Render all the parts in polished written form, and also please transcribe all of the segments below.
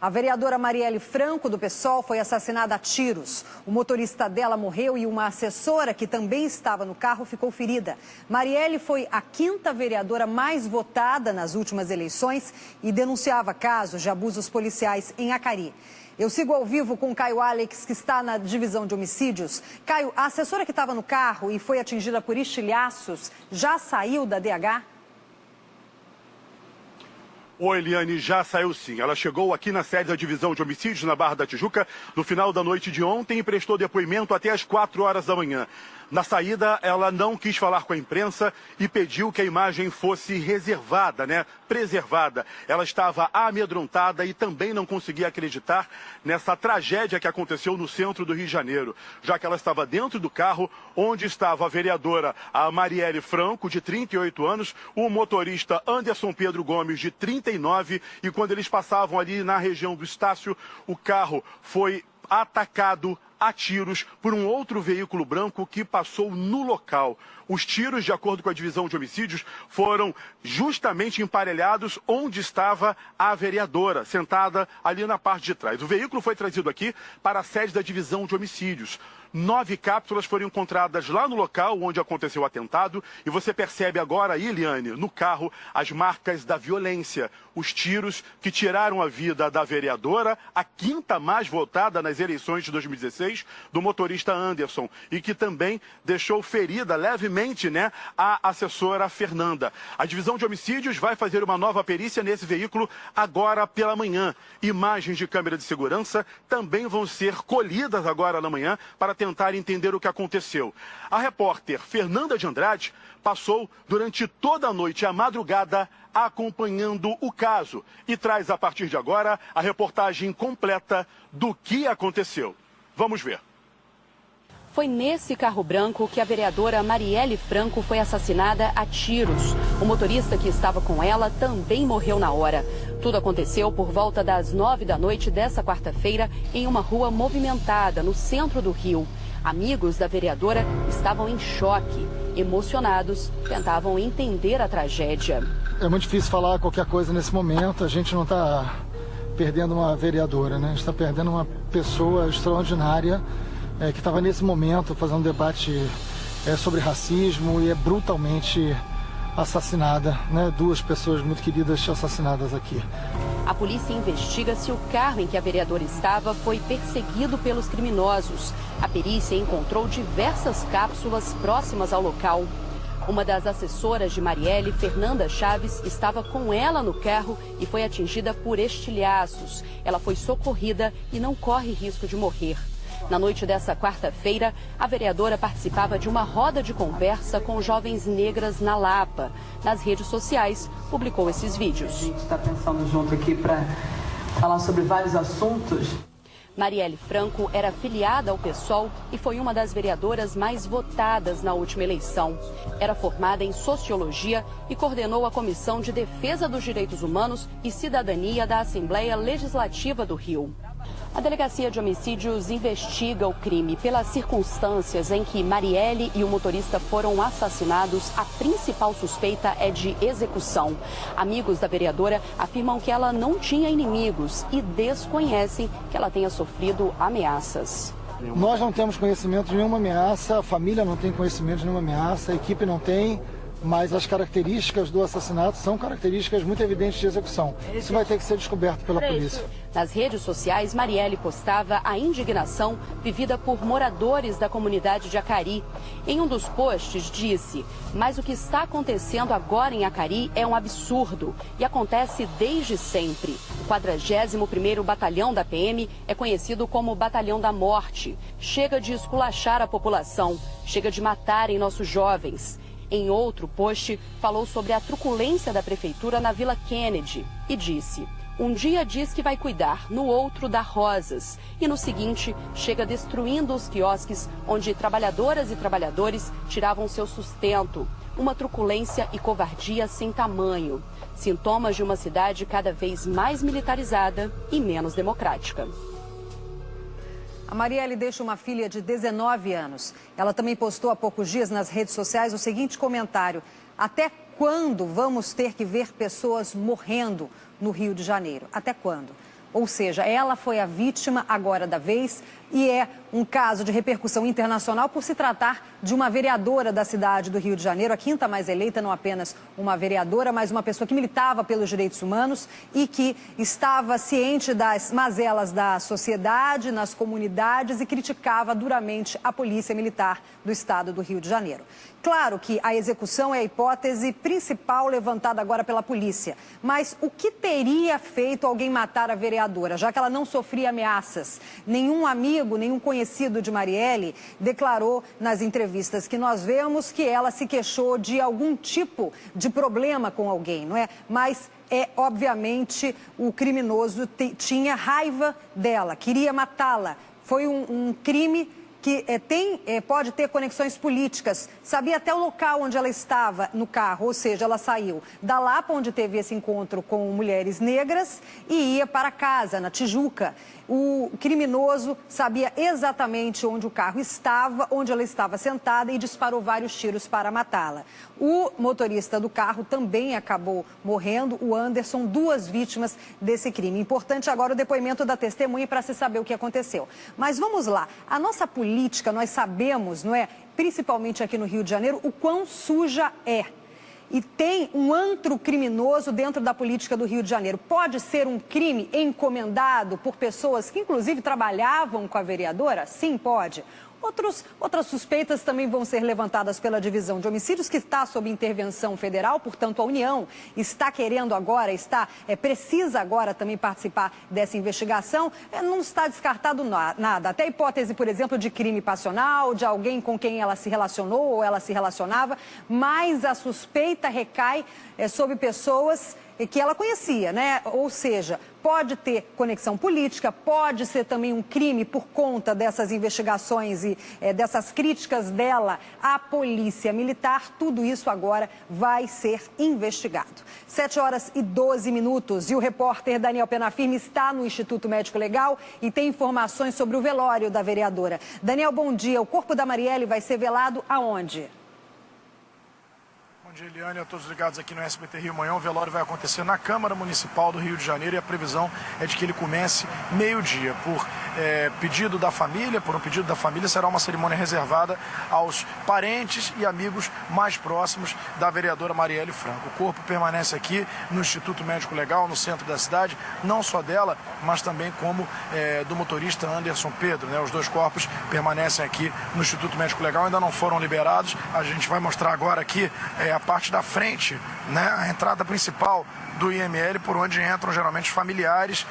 A vereadora Marielle Franco, do PSOL, foi assassinada a tiros. O motorista dela morreu e uma assessora, que também estava no carro, ficou ferida. Marielle foi a 5ª vereadora mais votada nas últimas eleições e denunciava casos de abusos policiais em Acari. Eu sigo ao vivo com o Caio Alex, que está na divisão de homicídios. Caio, a assessora que estava no carro e foi atingida por estilhaços já saiu da DH? Oi, Eliane, já saiu sim. Ela chegou aqui na sede da divisão de homicídios na Barra da Tijuca no final da noite de ontem e prestou depoimento até às 4 horas da manhã. Na saída, ela não quis falar com a imprensa e pediu que a imagem fosse reservada, preservada. Ela estava amedrontada e também não conseguia acreditar nessa tragédia que aconteceu no centro do Rio de Janeiro, já que ela estava dentro do carro onde estava a vereadora a Marielle Franco, de 38 anos, o motorista Anderson Pedro Gomes, de 39, e quando eles passavam ali na região do Estácio, o carro foi atacado a tiros por um outro veículo branco que passou no local. Os tiros, de acordo com a divisão de homicídios, foram justamente emparelhados onde estava a vereadora, sentada ali na parte de trás. O veículo foi trazido aqui para a sede da divisão de homicídios. 9 cápsulas foram encontradas lá no local onde aconteceu o atentado e você percebe agora, Eliane, no carro, as marcas da violência, os tiros que tiraram a vida da vereadora, a 5ª mais votada nas eleições de 2016, do motorista Anderson, e que também deixou ferida levemente, a assessora Fernanda. A divisão de homicídios vai fazer uma nova perícia nesse veículo agora pela manhã. Imagens de câmera de segurança também vão ser colhidas agora na manhã para tentar entender o que aconteceu. A repórter Fernanda de Andrade passou durante toda a noite e a madrugada acompanhando o caso e traz a partir de agora a reportagem completa do que aconteceu. Vamos ver. Foi nesse carro branco que a vereadora Marielle Franco foi assassinada a tiros. O motorista que estava com ela também morreu na hora. Tudo aconteceu por volta das 9 da noite dessa quarta-feira em uma rua movimentada no centro do Rio. Amigos da vereadora estavam em choque, emocionados, tentavam entender a tragédia. É muito difícil falar qualquer coisa nesse momento. A gente não está perdendo uma vereadora, A gente está perdendo uma pessoa extraordinária que estava nesse momento fazendo um debate sobre racismo e é brutalmente assassinada, 2 pessoas muito queridas assassinadas aqui. A polícia investiga se o carro em que a vereadora estava foi perseguido pelos criminosos. A perícia encontrou diversas cápsulas próximas ao local. Uma das assessoras de Marielle, Fernanda Chaves, estava com ela no carro e foi atingida por estilhaços. Ela foi socorrida e não corre risco de morrer. Na noite dessa quarta-feira, a vereadora participava de uma roda de conversa com jovens negras na Lapa. Nas redes sociais, publicou esses vídeos. A gente está pensando junto aqui para falar sobre vários assuntos. Marielle Franco era filiada ao PSOL e foi uma das vereadoras mais votadas na última eleição. Era formada em Sociologia e coordenou a Comissão de Defesa dos Direitos Humanos e Cidadania da Assembleia Legislativa do Rio. A Delegacia de Homicídios investiga o crime. Pelas circunstâncias em que Marielle e o motorista foram assassinados, a principal suspeita é de execução. Amigos da vereadora afirmam que ela não tinha inimigos e desconhecem que ela tenha sofrido ameaças. Nós não temos conhecimento de nenhuma ameaça, a família não tem conhecimento de nenhuma ameaça, a equipe não tem, mas as características do assassinato são características muito evidentes de execução. Isso vai ter que ser descoberto pela polícia. Nas redes sociais, Marielle postava a indignação vivida por moradores da comunidade de Acari. Em um dos posts disse: "Mas o que está acontecendo agora em Acari é um absurdo e acontece desde sempre. O 41º Batalhão da PM é conhecido como Batalhão da Morte. Chega de esculachar a população, chega de matarem nossos jovens." Em outro post, falou sobre a truculência da prefeitura na Vila Kennedy e disse: "Um dia diz que vai cuidar, no outro dá rosas. E no seguinte, chega destruindo os quiosques onde trabalhadoras e trabalhadores tiravam seu sustento. Uma truculência e covardia sem tamanho. Sintomas de uma cidade cada vez mais militarizada e menos democrática." A Marielle deixa uma filha de 19 anos. Ela também postou há poucos dias nas redes sociais o seguinte comentário: "Até quando vamos ter que ver pessoas morrendo no Rio de Janeiro? Até quando?" Ou seja, ela foi a vítima agora da vez e é um caso de repercussão internacional por se tratar de uma vereadora da cidade do Rio de Janeiro, a quinta mais eleita, não apenas uma vereadora, mas uma pessoa que militava pelos direitos humanos e que estava ciente das mazelas da sociedade, nas comunidades e criticava duramente a polícia militar do estado do Rio de Janeiro. Claro que a execução é a hipótese principal levantada agora pela polícia, mas o que teria feito alguém matar a vereadora, já que ela não sofria ameaças? Nenhum amigo, nenhum conhecido de Marielle declarou nas entrevistas que nós vemos que ela se queixou de algum tipo de problema com alguém, não é? Mas obviamente, o criminoso tinha raiva dela, queria matá-la. Foi um crime que pode ter conexões políticas. Sabia até o local onde ela estava no carro, ou seja, ela saiu da Lapa, onde teve esse encontro com mulheres negras, e ia para casa, na Tijuca. O criminoso sabia exatamente onde o carro estava, onde ela estava sentada e disparou vários tiros para matá-la. O motorista do carro também acabou morrendo, o Anderson, 2 vítimas desse crime. Importante agora o depoimento da testemunha para se saber o que aconteceu. Mas vamos lá, a nossa política, nós sabemos, não é, principalmente aqui no Rio de Janeiro, o quão suja é. E tem um antro criminoso dentro da política do Rio de Janeiro. Pode ser um crime encomendado por pessoas que, inclusive, trabalhavam com a vereadora? Sim, pode. Outras suspeitas também vão ser levantadas pela Divisão de Homicídios, que está sob intervenção federal, portanto, a União está querendo agora, precisa agora também participar dessa investigação. Não está descartado nada. Até a hipótese, por exemplo, de crime passional, de alguém com quem ela se relacionou ou ela se relacionava, mas a suspeita recai sobre pessoas que ela conhecia, né? Ou seja, pode ter conexão política, pode ser também um crime por conta dessas investigações e dessas críticas dela à polícia militar. Tudo isso agora vai ser investigado. 7h12 e o repórter Daniel Penafirme está no Instituto Médico Legal e tem informações sobre o velório da vereadora. Daniel, bom dia. O corpo da Marielle vai ser velado aonde? Bom dia, Eliane, a todos ligados aqui no SBT Rio. Amanhã o velório vai acontecer na Câmara Municipal do Rio de Janeiro e a previsão é de que ele comece meio-dia. Por pedido da família, será uma cerimônia reservada aos parentes e amigos mais próximos da vereadora Marielle Franco. O corpo permanece aqui no Instituto Médico Legal, no centro da cidade, não só dela, mas também como do motorista Anderson Pedro, né? Os 2 corpos permanecem aqui no Instituto Médico Legal, ainda não foram liberados. A gente vai mostrar agora aqui a parte da frente, né, a entrada principal do IML, por onde entram geralmente familiares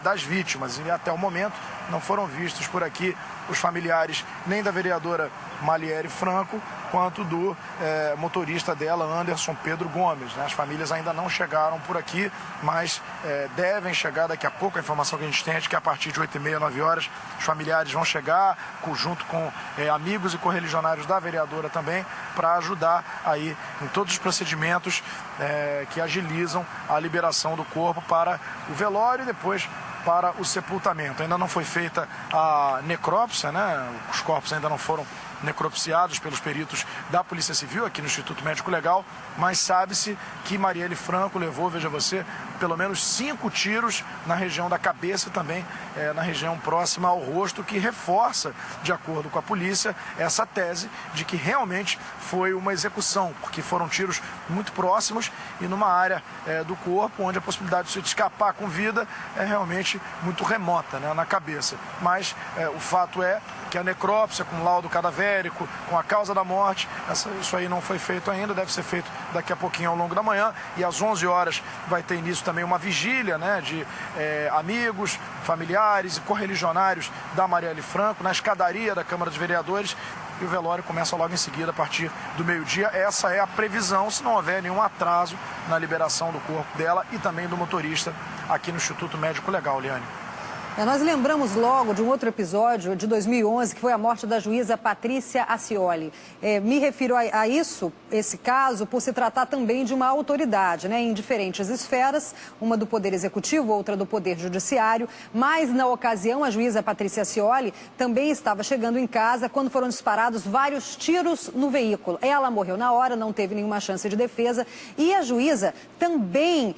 das vítimas. E até o momento não foram vistos por aqui os familiares nem da vereadora Marielle Franco, quanto do motorista dela, Anderson Pedro Gomes. Né? As famílias ainda não chegaram por aqui, mas devem chegar daqui a pouco. A informação que a gente tem é de que a partir de 8h30, 9h, os familiares vão chegar, junto com amigos e correligionários da vereadora também, para ajudar aí em todos os procedimentos que agilizam a liberação do corpo para o velório e depois para o sepultamento. Ainda não foi feita a necrópsia, né? Os corpos ainda não foram necropsiados pelos peritos da Polícia Civil aqui no Instituto Médico Legal, mas sabe-se que Marielle Franco levou, veja você, pelo menos 5 tiros na região da cabeça e também na região próxima ao rosto, que reforça, de acordo com a polícia, essa tese de que realmente foi uma execução, porque foram tiros muito próximos e numa área do corpo onde a possibilidade de se escapar com vida é realmente muito remota, né, na cabeça. Mas o fato é que a necrópsia com laudo cadavérico, com a causa da morte, isso aí não foi feito ainda, deve ser feito daqui a pouquinho ao longo da manhã, e às 11h vai ter início também uma vigília, né, de amigos, familiares e correligionários da Marielle Franco na escadaria da Câmara dos Vereadores, e o velório começa logo em seguida, a partir do meio-dia. Essa é a previsão, se não houver nenhum atraso na liberação do corpo dela e também do motorista aqui no Instituto Médico Legal, Liane. Nós lembramos logo de um outro episódio de 2011, que foi a morte da juíza Patrícia Acioli. Me refiro a esse caso, por se tratar também de uma autoridade, em diferentes esferas, uma do Poder Executivo, outra do Poder Judiciário. Mas, na ocasião, a juíza Patrícia Acioli também estava chegando em casa quando foram disparados vários tiros no veículo. Ela morreu na hora, não teve nenhuma chance de defesa. E a juíza também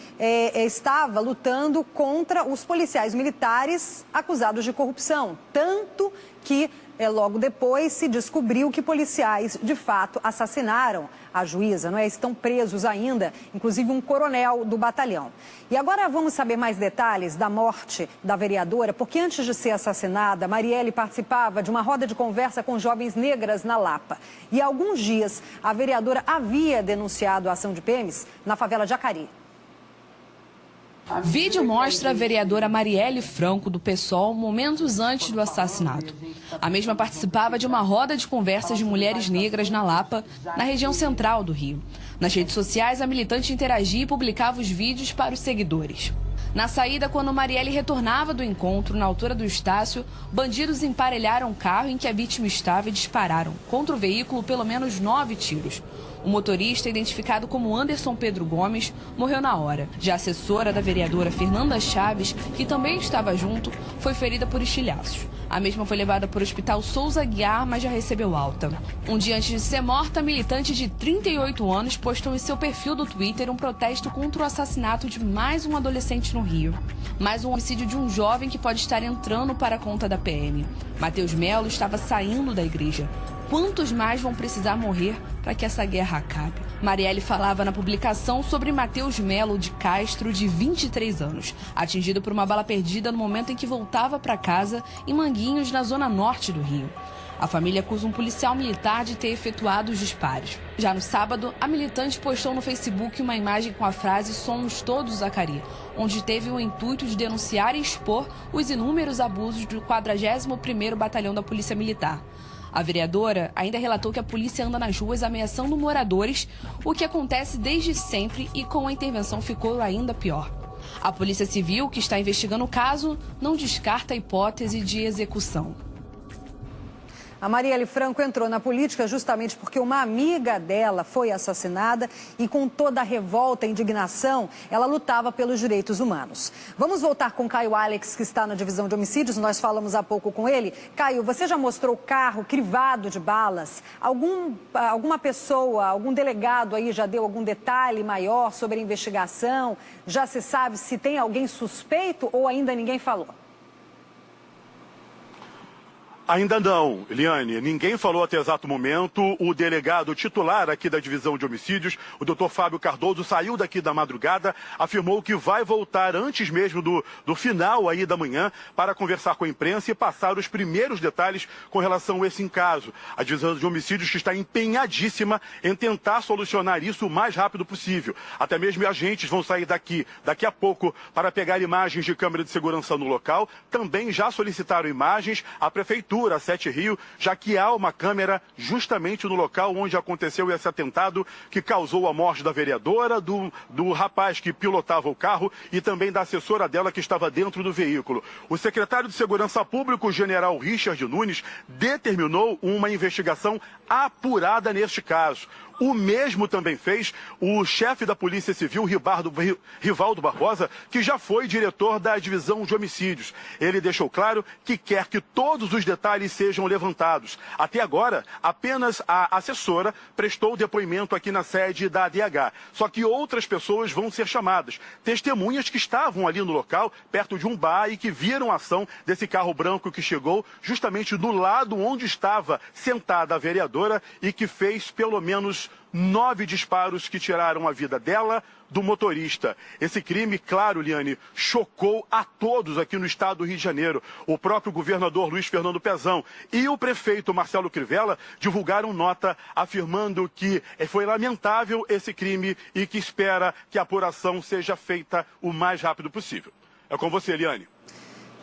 estava lutando contra os policiais militares acusados de corrupção, tanto que logo depois se descobriu que policiais de fato assassinaram a juíza, estão presos ainda, inclusive um coronel do batalhão. E agora vamos saber mais detalhes da morte da vereadora, porque antes de ser assassinada, Marielle participava de uma roda de conversa com jovens negras na Lapa. E há alguns dias a vereadora havia denunciado a ação de PMs na favela de Acari. Vídeo mostra a vereadora Marielle Franco, do PSOL, momentos antes do assassinato. A mesma participava de uma roda de conversas de mulheres negras na Lapa, na região central do Rio. Nas redes sociais, a militante interagia e publicava os vídeos para os seguidores. Na saída, quando Marielle retornava do encontro, na altura do Estácio, bandidos emparelharam o carro em que a vítima estava e dispararam contra o veículo pelo menos 9 tiros. O motorista, identificado como Anderson Pedro Gomes, morreu na hora. Já a assessora da vereadora Fernanda Chaves, que também estava junto, foi ferida por estilhaços. A mesma foi levada para o hospital Souza Aguiar, mas já recebeu alta. Um dia antes de ser morta, a militante de 38 anos postou em seu perfil do Twitter um protesto contra o assassinato de mais um adolescente no Rio. Mais um homicídio de um jovem que pode estar entrando para a conta da PM. Matheus Melo estava saindo da igreja. Quantos mais vão precisar morrer para que essa guerra acabe? Marielle falava na publicação sobre Matheus Melo de Castro, de 23 anos, atingido por uma bala perdida no momento em que voltava para casa em Manguinhos, na zona norte do Rio. A família acusa um policial militar de ter efetuado os disparos. Já no sábado, a militante postou no Facebook uma imagem com a frase "Somos todos Acari", onde teve o intuito de denunciar e expor os inúmeros abusos do 41º Batalhão da Polícia Militar. A vereadora ainda relatou que a polícia anda nas ruas ameaçando moradores, o que acontece desde sempre e com a intervenção ficou ainda pior. A Polícia Civil, que está investigando o caso, não descarta a hipótese de execução. A Marielle Franco entrou na política justamente porque uma amiga dela foi assassinada e com toda a revolta e indignação, ela lutava pelos direitos humanos. Vamos voltar com Caio Alex, que está na divisão de homicídios, nós falamos há pouco com ele. Caio, você já mostrou o carro crivado de balas? Alguma pessoa, algum delegado aí já deu algum detalhe maior sobre a investigação? Já se sabe se tem alguém suspeito ou ainda ninguém falou? Ainda não, Eliane. Ninguém falou até exato momento. O delegado titular aqui da divisão de homicídios, o Dr. Fábio Cardoso, saiu daqui da madrugada, afirmou que vai voltar antes mesmo do final aí da manhã para conversar com a imprensa e passar os primeiros detalhes com relação a esse caso. A divisão de homicídios que está empenhadíssima em tentar solucionar isso o mais rápido possível. Até mesmo agentes vão sair daqui a pouco para pegar imagens de câmera de segurança no local. Também já solicitaram imagens à prefeitura, a 7 Rio, já que há uma câmera justamente no local onde aconteceu esse atentado que causou a morte da vereadora, do rapaz que pilotava o carro e também da assessora dela que estava dentro do veículo. O secretário de Segurança Pública, o general Richard Nunes, determinou uma investigação apurada neste caso. O mesmo também fez o chefe da Polícia Civil, Rivaldo Barbosa, que já foi diretor da divisão de homicídios. Ele deixou claro que quer que todos os detalhes sejam levantados. Até agora, apenas a assessora prestou depoimento aqui na sede da ADH. Só que outras pessoas vão ser chamadas. Testemunhas que estavam ali no local, perto de um bar, e que viram a ação desse carro branco que chegou justamente do lado onde estava sentada a vereadora e que fez pelo menos 9 disparos que tiraram a vida dela, do motorista. Esse crime, claro, Liane, chocou a todos aqui no estado do Rio de Janeiro. O próprio governador Luiz Fernando Pezão e o prefeito Marcelo Crivella divulgaram nota afirmando que foi lamentável esse crime e que espera que a apuração seja feita o mais rápido possível. É com você, Liane.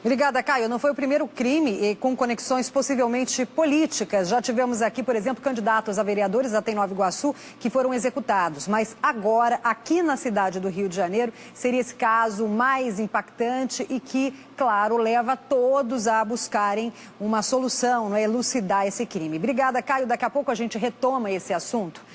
Obrigada, Caio. Não foi o primeiro crime com conexões possivelmente políticas. Já tivemos aqui, por exemplo, candidatos a vereadores até em Nova Iguaçu que foram executados. Mas agora, aqui na cidade do Rio de Janeiro, seria esse caso mais impactante e que, claro, leva todos a buscarem uma solução, a elucidar esse crime. Obrigada, Caio. Daqui a pouco a gente retoma esse assunto.